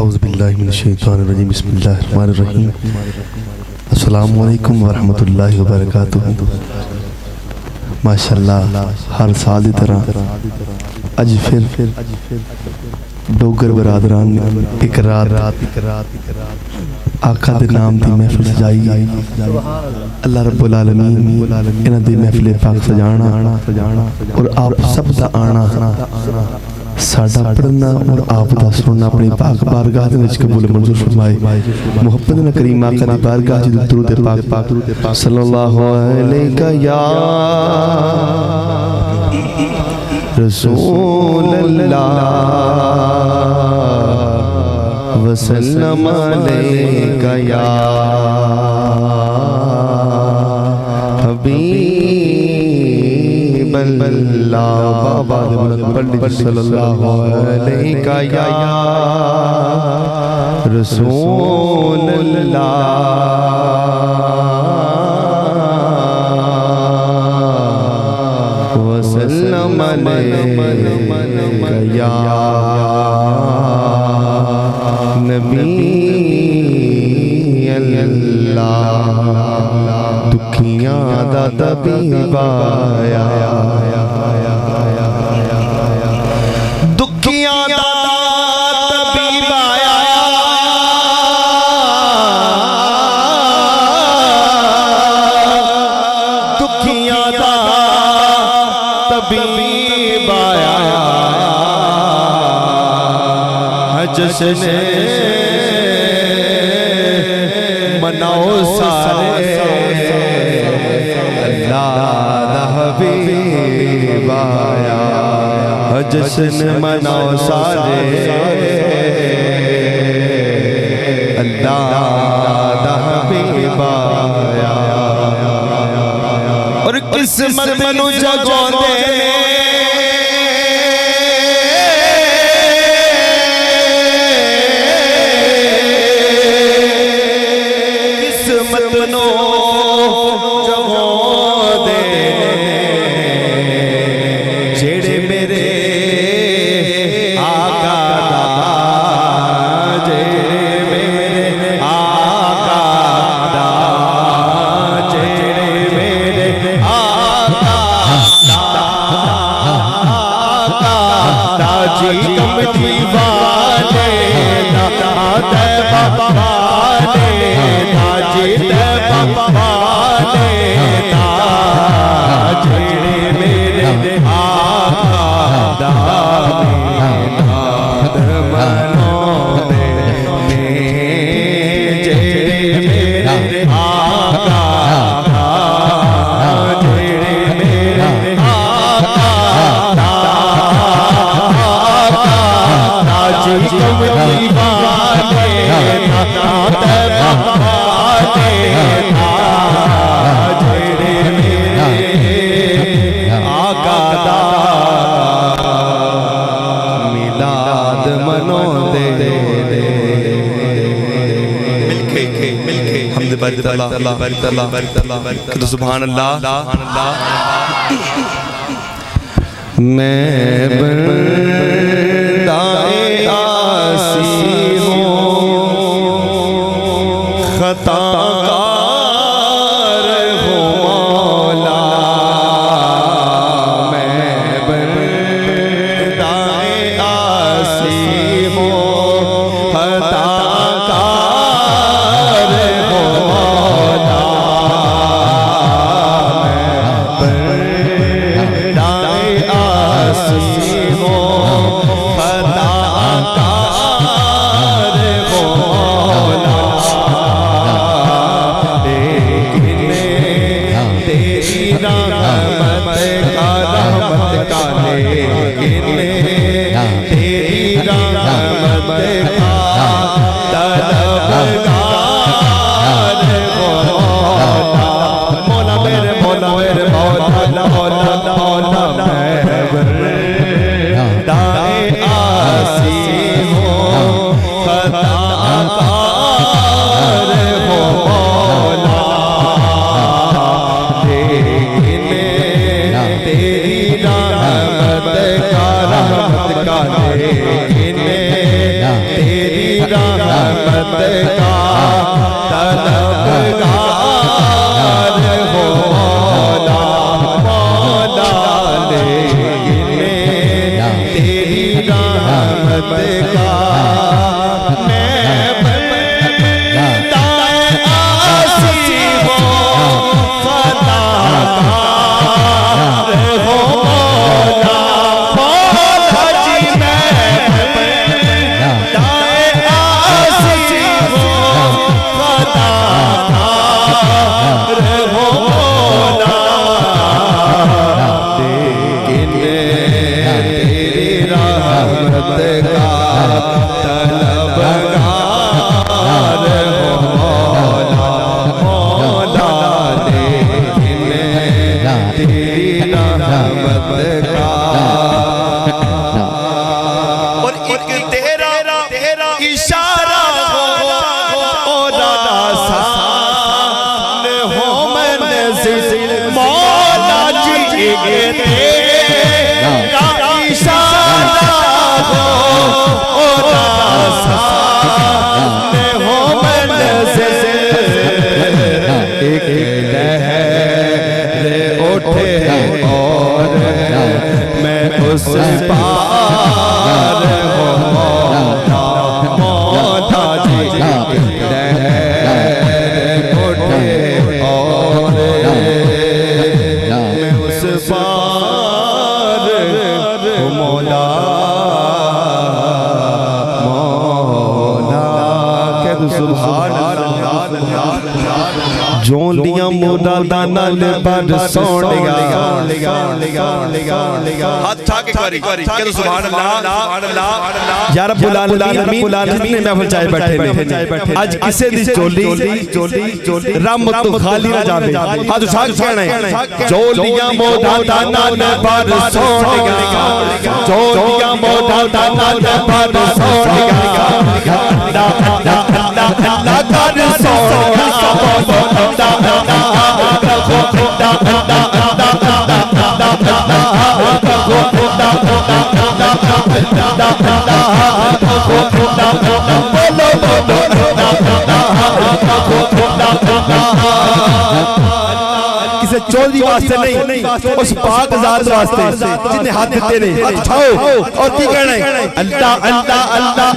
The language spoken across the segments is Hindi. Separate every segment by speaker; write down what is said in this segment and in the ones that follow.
Speaker 1: औज़ुबिल्लाहि मिनश्शैतानिर्रजीम बिस्मिल्लाहिर्रहमानिर्रहीम। अस्सलामु अलैकुम वरहमतुल्लाहि वबरकातुहू। माशाअल्लाह हर साल की तरह अज फिर डोगर बरादरान एक रात आका दे नाम की महफिल सजाई। अल्लाह रब्बुल आलमीन इन्हां दी महफिल पाक सजाना और आप सब दा आना साडा पढ़ना और आप दा सुनना अपनी पाक बारगाह दे विच कबूल मंजूर फरमाए। मुहब्बत न करीम आका दी बारगाह च दुरूद पाक सल्लल्लाहु अलैहि या रसूल अल्लाह वसल्लम अलैका या हबीब अल्लाह बाबा पंडित सल्लल्लाहु अलैका या रसूल अल्लाह वसल्लम अलैका या नबी अल्लाह। दुखियां दा तबीब आया, दुखियां दा तबीब आया, दुखियां दा तबीब आया, जिसने मनाओ सारे अल्लाह दा हबीब आया, जिसने मनाओ सारे अल्लाह दा हबीब आया। और किस्मत नू जगांदे सुभान अल्लाह। मैं बंदाए आसी हूँ, खताकार हूँ मौला। मैं बंदाए आसी हूँ, खताकार हूँ मौला। तेरी
Speaker 2: का तलबगार हो मौला मौला लेकिन तेरी रहमत का उस पार हो मौला मौला जी उठे और मैं उस पार हो मौला मौला कह दो सुभान जोन दिया मोदा दाना ले पर सोनिया हाथ ठाके करी कह दो सुभान अल्लाह या रब्बुल आलमीन जितने महफिल चाहे बैठे ने आज किसे दी चोली रहमत तो खाली ना जावे हाथ उठा के कहना है जोन दिया मोदा दाना ले पर सोनिया जोन दिया मोदा दाना ले पर सोनिया अल्लाह कर सोनिया किसे चोरी वास्ते नहीं उस पाक ज़ात वास्ते जिन्हें हाथ देते ने हाथ उठाओ और की कहना है अल्लाह अल्लाह अल्लाह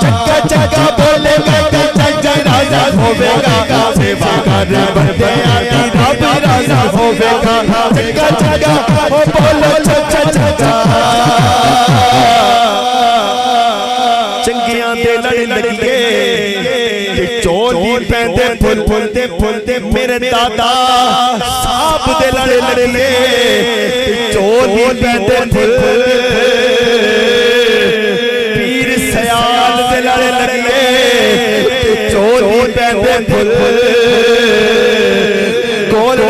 Speaker 2: चक्का चक्का बोलेगा राजा होवेगा सेवा कर बंदे आदि रब राजा होवेगा चक्का चक्का ओ बोलो चचा चचा चंगियां दे लड़ लगिए ते चोर दी पैंदे फुलते मेरे दादा साहब दे लड़े लड़े ते चोर दी पैंदे फुल पीर सयाल दे लड़े लड़े ते चोर दी पैंदे फुल गोरे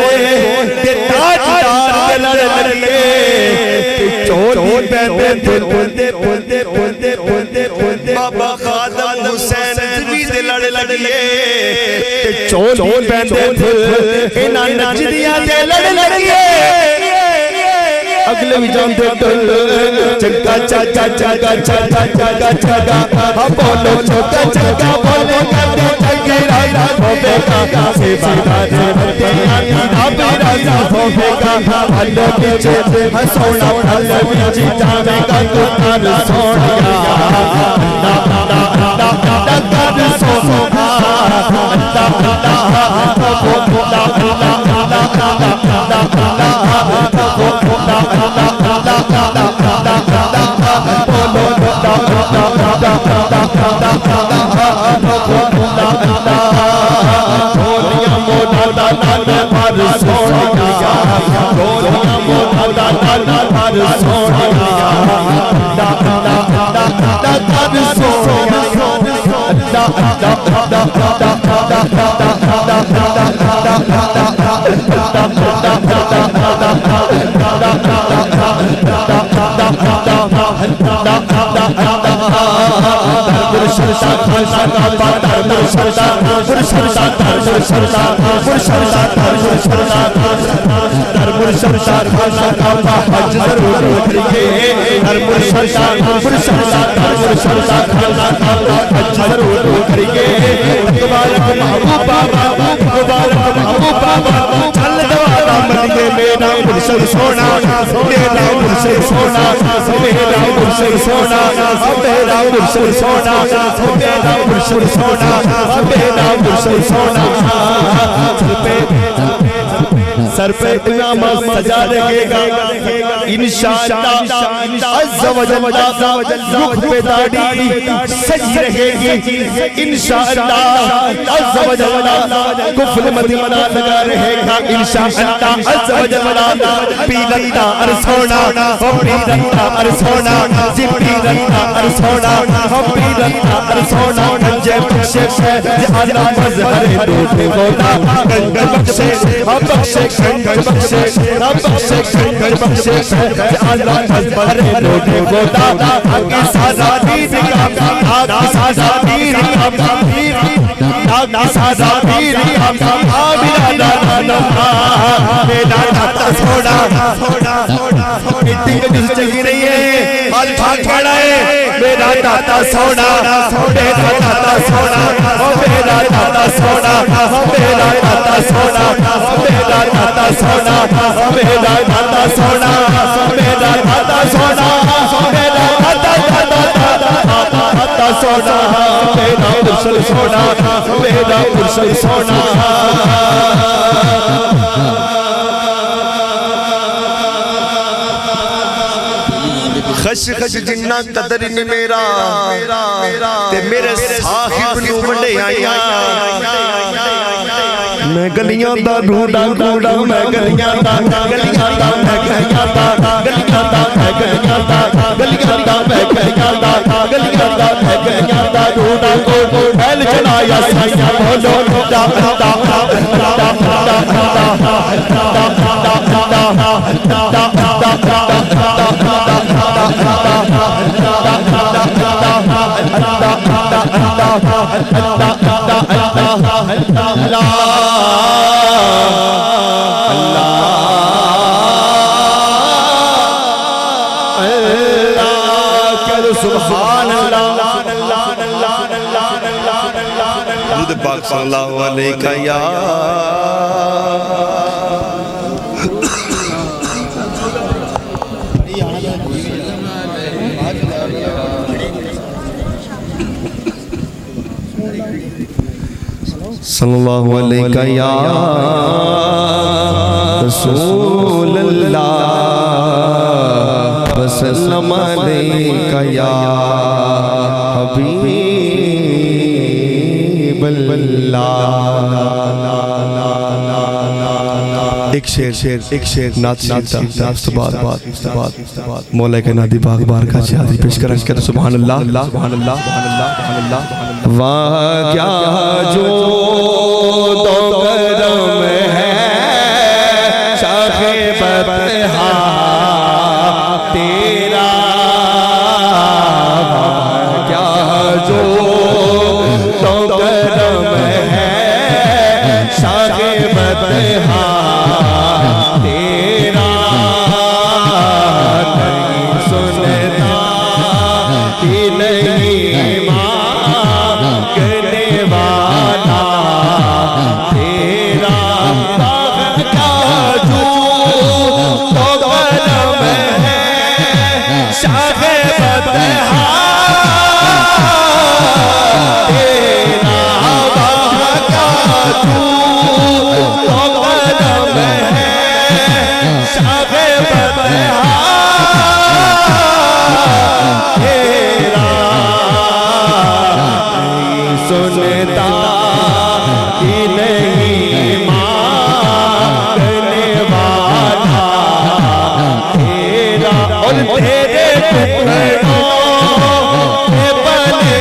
Speaker 2: ते ताजदार दे लड़े लड़े ते चोर दी पैंदे फुल बाबा खादम हुसैन भी दे लड़े लड़े ते चोर दी पैंदे फुल इना नचदियां दे लड़े लड़े अगले भी जानते चक्का चक्का चक्का चक्का चक्का चक्का हम बोलो चक्का चक्का बोले करते चक्के राजा होवेगा सेवा कर बंदे आदि रब राजा होवेगा अल्लाह पीछे हंसोना अल्लाह पीछे जावेगा तो कर सोनिया कर सोनिया सोना मेरा मुर्शिद सोना मेरा मुर्शिद सोना मेरा मुर्शिद सोना मेरा मुर्शिद सोना मेरा मुर्शिद सोना सर पे इमामा सजा रहेगा इंशाअल्लाह अज़्ज़ा व जल्ला रुख पे दाढ़ी सजी रहेगी इंशाअल्लाह अज़्ज़ा व जल्ला कुफ्र मदीना लगा रहेगा इंशाअल्लाह अज़्ज़ा व जल्ला पीरंदा अरसोना ओ पीरंदा अरसोना जी पीरंदा अरसोना ओ पीरंदा अरसोना गंजे बख्शे जहाना मज़हर टूटे गोदा गंज बख्शे अब बख्शे गंज बख्शे अब बख्शे गंज बख्शे जहाना मज़हर टूटे गोदा आगे साजा दीन का आगे साजा दीन का आगे साजा दीन का मेरा दादा मेरा दादा सोना मीटिंग जगी रही है आज भाग खड़ा है मेरा दादा सोना मेरा दादा सोना मेरा दादा सोना मेरा दादा सोना मेरा दादा सोना मेरा दादा सोना मेरा दादा सोना मेरा दादा सोना मेरा मुर्शिद सोना मेरा मुर्शिद सोना खश खश जिन्ना कदर ने मेरा ते मेरे साहिब नू वंडे आया मैं गलियां दा ढूंढा ढूंढा मैं गलियां दा मैं गलियां दा मैं गलियां दा मैं गलियां दा गलियां दा मैं गलियां दा गलियां दा मैं गलियां दा ढूंढा को फैल चलाया साया बोलो दा दा पाक सल्लल्लाहु अलैहि या सल्लल्लाहु अलैहि या रसूलल्लाह वसल्लम अलैहि या हबीबल्लाह। एक शेर नात मौला के नादी बाग बार का शादी पेश कर सुभान अल्लाह सुभान अल्लाह सुभान अल्लाह सुभान अल्लाह। वाह क्या जो तो करम है शाखे बतहा तेरा, क्या जो तो करम है शाखे बतहा तेरा, नहीं सुनता कि नहीं मांगने वाला तेरा। क्या जो तो करम है शाखे बतहा तेरा, क्या जो तो करम है शाखे बतहा तेरा, नहीं सुनता कि नहीं मांगने वाला तेरा। और तेरे टुकड़ों में पले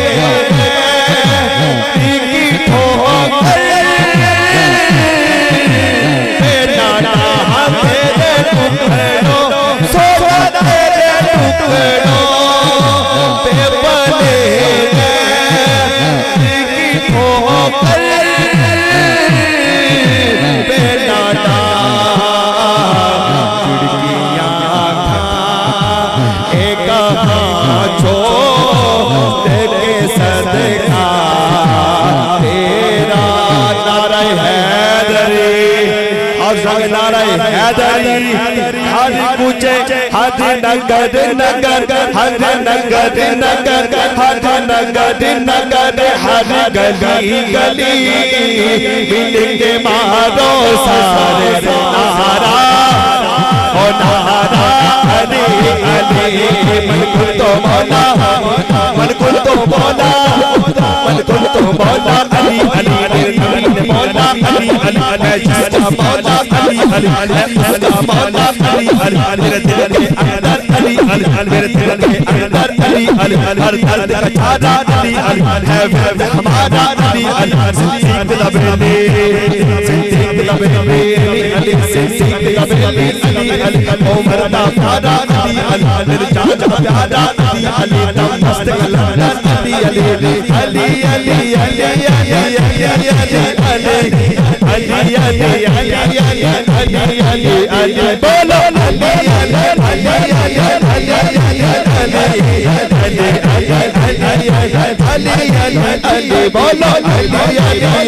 Speaker 2: एक छोड़ के सदका तेरा नारा हैदरी और संग नारा हैदरी हर पूछे हर नगर नगर हर नगर नगर हर नगर नगर हर गली गली मिलेंगे मारो सारे नारा ओ नारा अली अली मन कुल तो मौला मन कुल तो मौला मन कुल तो मौला अली अली अली मौला अली अली जिसका मौला अली अली जिसका मौला अली अली मेरे दिल के अंदर अली अली मेरे दिल के अंदर अली अली हर दर्द का छाड़ा अली अली है हमारा अली अली सिद्दीक लबेली सिद्दीक लबेली अली सिद्दीक लबेली अली अली उमर का प्यारा अली अली मेरे जान का प्यारा अली अली मस्त कलंदर अली अली अली अली अली अली अली अली बोलो अली अली अली बोलो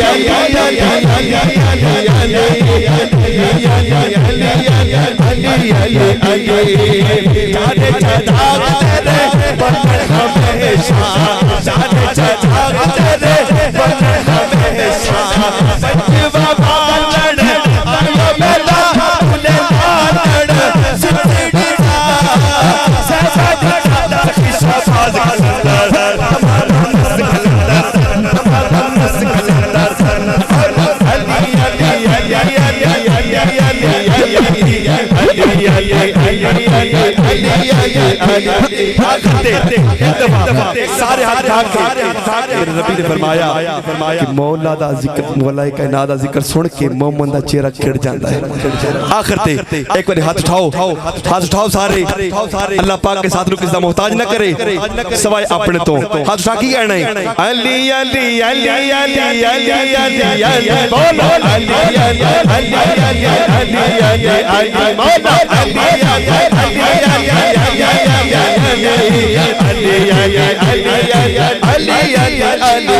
Speaker 2: सारे हाथ नबी ने फरमाया कि मौला दा जिक्र मौला कायनात दा जिक्र सुन के मोमन दा चेहरा खिड़ जाता है। आखिर ते एक बार हाथ उठाओ सारे अल्लाह पाक के साथ किसी दा मोहताज न करे सिवाय अपने तो। हाथ उठा के कहना है अली अली अली अली अली अली अली बोलो अली अली अली अली अली मौला अली अली अली